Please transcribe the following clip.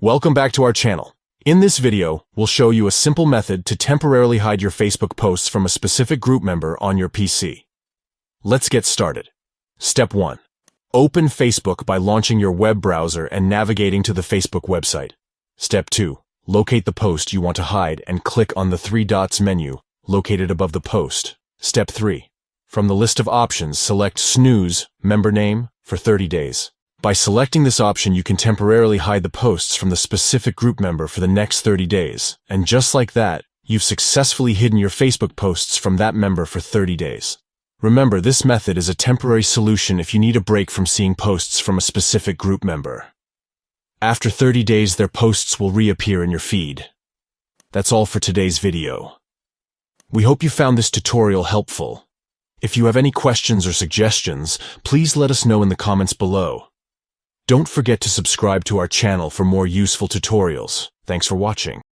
Welcome back to our channel. In this video, we'll show you a simple method to temporarily hide your Facebook posts from a specific group member on your PC. Let's get started. Step 1. Open Facebook by launching your web browser and navigating to the Facebook website. Step 2. Locate the post you want to hide and click on the three dots menu located above the post. Step 3. From the list of options, select Snooze member name for 30 days. By selecting this option, you can temporarily hide the posts from the specific group member for the next 30 days. And just like that, you've successfully hidden your Facebook posts from that member for 30 days. Remember, this method is a temporary solution if you need a break from seeing posts from a specific group member. After 30 days, their posts will reappear in your feed. That's all for today's video. We hope you found this tutorial helpful. If you have any questions or suggestions, please let us know in the comments below. Don't forget to subscribe to our channel for more useful tutorials. Thanks for watching.